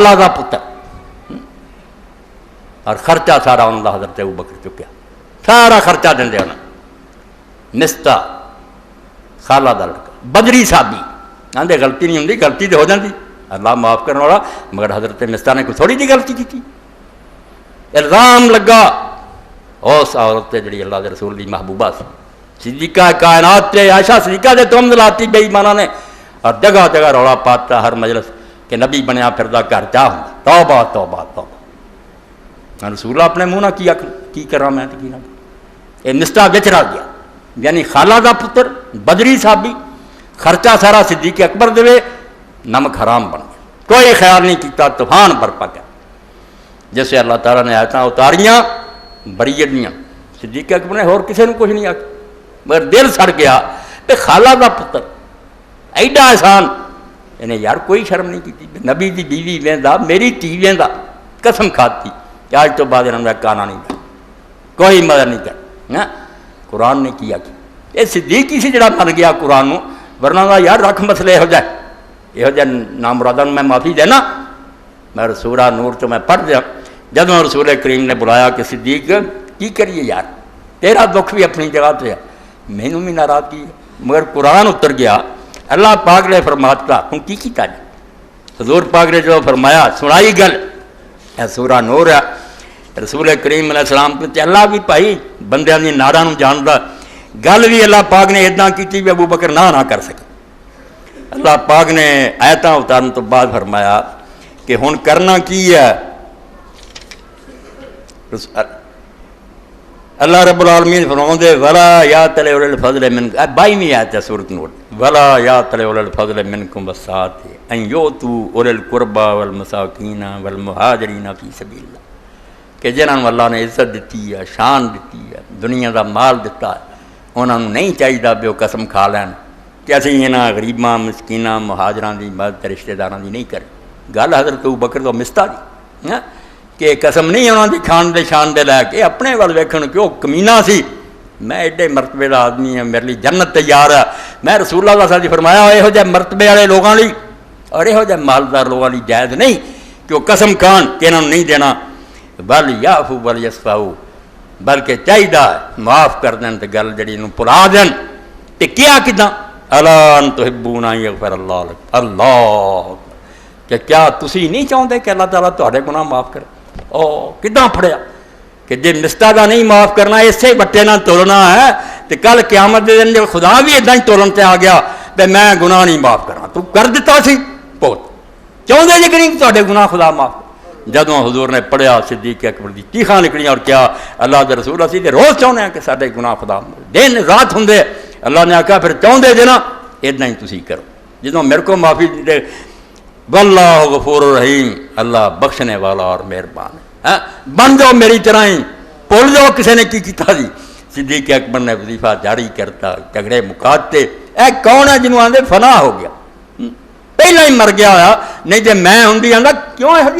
اللہ کا پتر، اور خرچہ سارا انہوں کا حضرت ابوبکر چکیا، سارا خرچہ دیں انہوں، مصطح خالہ کا لڑکا بدری صحابی، آدھے غلطی نہیں ہوتی، غلطی تو ہو جاتی، اللہ معاف کرنے والا، مگر حضرت مصطح نے کوئی تھوڑی جی غلطی کی تھی۔ الزام لگا اس عورت سے جڑی اللہ کے رسول کی محبوبہ سی، صدیقہ کائنات تے عائشہ صدیقہ دے تم دلاتی بے ایمانہ نے، اور جگہ جگہ رولا پاتا ہر مجلس کہ نبی بنیا پھردا گھر چاہ ہوں، توبہ توبہ توبہ، رسول اپنے منہ نہ کی کرا میں کی نہ، یہ مصطح بچ رہ گیا، یعنی خالہ کا پتر بدری صحابی، خرچہ سارا صدیق اکبر دے، نمک حرام بن گیا، کوئی خیال نہیں کیتا، طوفان برپا گیا، جیسے اللہ تعالیٰ نے آیتاں اتاریاں بریت دیاں، صدیق اکبر نے اور کسی نے کچھ نہیں آکھا، مگر دل سڑ گیا کہ خالہ کا پتر ایڈا احسان، انہیں یار کوئی شرم نہیں کی، نبی دی بیوی ویندا، میری تھی ویندا، قسم کھاتی کہ آج تو بعد انہوں نے کانا نہیں کر، کوئی مدد نہیں کر، قرآن نے کیا کہ یہ صدیق ہی سی جڑا من گیا قرآن نو، ورنہ دا یار رکھ مسئلے یہ جائے نامرادہ میں معافی دینا، میں سورہ نور تو میں پڑھ دیا، جدوں رسول کریم نے بلایا کہ صدیق کی کریے یار، تیرا دکھ بھی اپنی جگہ پہ ہے، مینوں بھی ناراض کی ہے، مگر قرآن اتر گیا، اللہ پاک نے فرماتا ہوں کی کیتا جی، حضور پاک نے جو فرمایا سنائی گل، سورہ نور ہے، رسول کریم علیہ السلام کو اللہ بھی بھائی بندیاں دی ناراں نوں جاندا، گل بھی اللہ پاک نے اتنا کی بھی ابوبکر نہ کر سکے، اللہ پاک نے آیتاں اتارن تو بعد فرمایا کہ ہن کرنا کی ہے، اللہ رب العالمین فرماؤندے ولا یا تلے اول الفضل من 22ویں آیت ہے سورۃ نور، ولا یا تلے اول الفضل منکم والسعۃ ان یؤتوا اولي القربى والمساکین والمہاجرین فی سبیل اللہ، کہ جنہاں اللہ نے عزت دیتی ہے، شان دیتی ہے، دنیا دا مال دیتا ہے، انہاں نوں نہیں چاہیے بھی وہ قسم کھا لین کہ اسی انہاں غریباں مسکیناں مہاجراں دی مدد رشتہ داراں دی نہیں کریں، گل حضرت ابوبکر تو مصطح دی کہ قسم نہیں انہوں دی کھان دے شان دے لے کے اپنے وال ویکھن کہ وہ کمینہ سی، میں ایڈے مرتبے دا آدمی ہاں، میرے لیے جنت تیار ہے، میں رسول اللہ صلی اللہ علیہ وسلم فرمایا یہو جہ مرتبے والے لوگوں لی اور یہو جہ مالدار لوگوں لی جائز نہیں کہ وہ قسم کھان کہ انہوں نہیں دینا، بل یعفو بل یصفحوا، بلکہ چاہیے معاف کر دین تے گل جڑی نوں بھلا دین، تے کیا کداں الا ان تحبون ان یغفر اللہ لکم، اللہ کہ کیا تسی نہیں چاہتے کہ اللہ تعالیٰ تہاڈے گناہ معاف کرے، او کداں پڑھیا کہ جے مصطح دا نہیں معاف کرنا اسے بٹے نہ تولنا ہے تے کل قیامت دے دن خدا بھی اداں ہی تولن تے آ گیا تے میں گناہ نہیں معاف کرنا، تو کر دیتا سی بہت چاہتے جے کہ نہیں تہاڈے گناہ خدا معاف کرے، جدوں حضور نے پڑھیا صدیق اکبر دی چیخاں نکلیاں اور کیا اللہ دے رسول اسی تے روز چاہنے ہیں کہ ساڈے گناہ خدا دن رات ہوندے، اللہ نے آکھا پھر چاہتے جے نا اداں ہی تسی کرو، جدوں میرے کو معافی دے واللہ غفور الرحیم، اللہ بخشنے والا اور مہربان ہے، بن جاؤ میری طرح ہی، بھول جاؤ کسی نے کی کیتا جی، صدیق اکبر نے وظیفہ جاری کرتا، جھگڑے مکاتے، اے کون ہے جنہوں آندے فنا ہو گیا، پہلا ہی مر گیا ہوا، نہیں جے میں ہوں آندا کیوں ہے